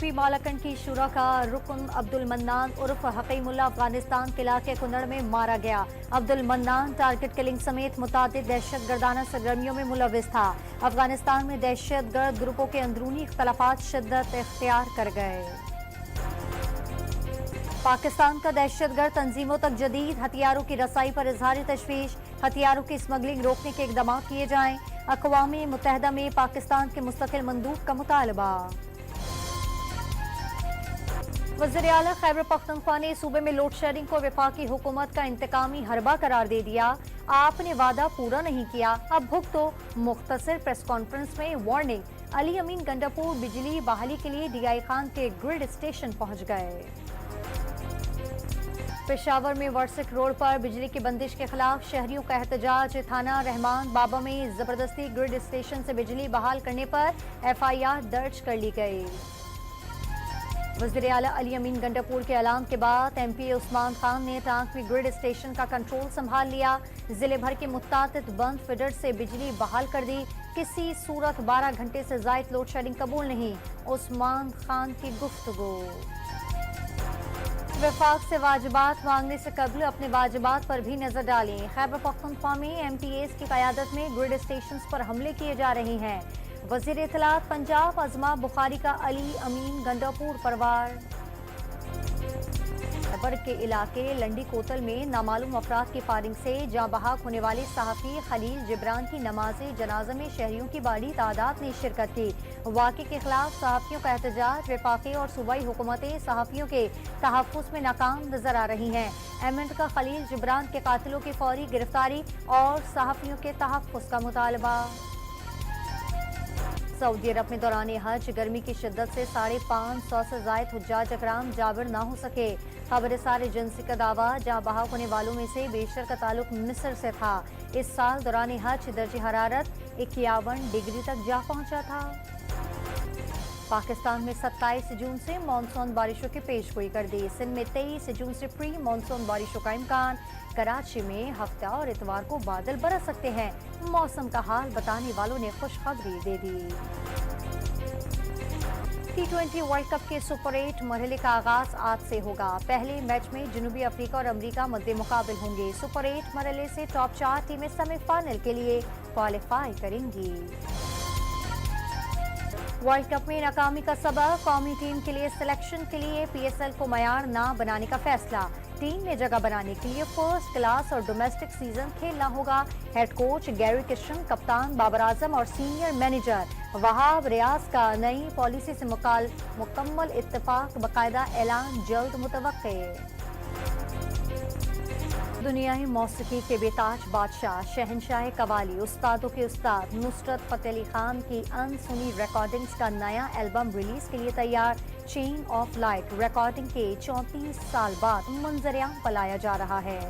P Malakand की शुरा का रुकन अब्दुल मन्नान उर्फ हकीमुल्लाह अफगानिस्तान के इलाके कुन्नड़ में मारा गया। अब्दुल मन्नान टारगेट किलिंग समेत मुतादिद दहशत गर्दाना सरगर्मियों में मुलविस था। अफगानिस्तान में दहशत गर्द ग्रुपों के अंदरूनी इख्तलाफात शिद्दत इख्तियार कर गए। पाकिस्तान का दहशतगर्द तंजीमों तक जदीद हथियारों की रसाई पर इजहारी तशवीश, हथियारों की स्मगलिंग रोकने के इकदाम किए जाएं। अक़वाम मुत्तहिदा में पाकिस्तान के मुस्तकिल मंदूब का मुतालबा। वज़ीर आला खैबर पख्तूनख्वा ने सूबे में लोड शेडिंग को वफाकी हुकूमत का इंतकामी हरबा करार दे दिया। आपने वादा पूरा नहीं किया, अब भुगतो। मुख्तसर प्रेस कॉन्फ्रेंस में वार्निंग। अली अमीन गंडापुर बिजली बहाली के लिए डीआई खान के ग्रिड स्टेशन पहुंच गए। पेशावर में वर्सिक रोड पर बिजली की बंदिश के खिलाफ शहरियों का एहतजाज। थाना रहमान बाबा में जबरदस्ती ग्रिड स्टेशन से बिजली बहाल करने पर एफआईआर दर्ज कर ली गई। वज़ीर आला अली अमीन गंडापुर के ऐलान के बाद एमपी उस्मान खान ने टांग में ग्रिड स्टेशन का कंट्रोल संभाल लिया। जिले भर के मुत्तादिद बंद फीडर से बिजली बहाल कर दी। किसी सूरत 12 घंटे से ज़ायद लोड शेडिंग कबूल नहीं, उस्मान खान की गुफ्तगू। वफाक से वाजिबात मांगने से कबल अपने वाजिबात पर भी नजर डालें। खैबर पख्तूनख्वा में एमपीएस की क़यादत में ग्रिड स्टेशन पर हमले किए जा रहे हैं। वज़ीर इत्तलात पंजाब अज़मा बुखारी का अली अमीन गंडापुर परवार। खैबर के इलाके लंडी कोतल में नामालूम अफराद की फायरिंग से जाँ बहक होने वाले सहाफ़ी खलील जिब्रान की नमाज़े जनाजा में शहरियों की बड़ी तादाद ने शिरकत की। वाक़े के खिलाफ सहाफ़ियों का एहतजाज। वफाकी और सूबाई हुकूमतें सहाफ़ियों के तहफ़्फ़ुज़ में नाकाम नजर आ रही हैं। अमेरिका खलील जिब्रान के कातिलों की फौरी गिरफ्तारी और सहाफ़ियों के तहफ़्फ़ुज़ का मुतालबा। सऊदी अरब में दौरान हज गर्मी की शिद्दत से 550 से ज़ायद हुज्जाज अकराम जाबिर ना हो सके। खबर सार एजेंसी का दावा, जहाँ बहाव होने वालों में से बेशतर का ताल्लुक मिस्र से था। इस साल दौरान हज दर्ज हरारत 51 डिग्री तक जा पहुंचा था। पाकिस्तान में 27 जून से मानसून बारिशों की पेशगोई कर दी। सिंध में 23 जून से प्री मानसून बारिशों का इम्कान। कराची में हफ्ता और इतवार को बादल बरस सकते हैं। मौसम का हाल बताने वालों ने खुशखबरी दे दी। T20 वर्ल्ड कप के सुपर 8 मरहले का आगाज आज से होगा। पहले मैच में जनूबी अफ्रीका और अमरीका मद्दे मुकाबिल होंगे। सुपर 8 मरहले से टॉप 4 टीमें सेमीफाइनल के लिए क्वालिफाई करेंगी। वर्ल्ड कप में नाकामी का सबब, कौमी टीम के लिए सिलेक्शन के लिए पीएसएल को मयार ना बनाने का फैसला। टीम में जगह बनाने के लिए फर्स्ट क्लास और डोमेस्टिक सीजन खेलना होगा। हेड कोच गैरी किशन, कप्तान बाबर आजम और सीनियर मैनेजर वहाब रियाज का नई पॉलिसी से मुकम्मल इत्तेफाक, बाकायदा ऐलान जल्द मुतवक्के। दुनियाई मौसीकी के बेताज बादशाह, शहनशाह कवाली, उस्तादों के उस्ताद नुसरत फतेह अली खान की अनसुनी रिकॉर्डिंग्स का नया एल्बम रिलीज के लिए तैयार। चेन ऑफ लाइट रिकॉर्डिंग के 34 साल बाद मंजर-ए-आम पर लाया जा रहा है।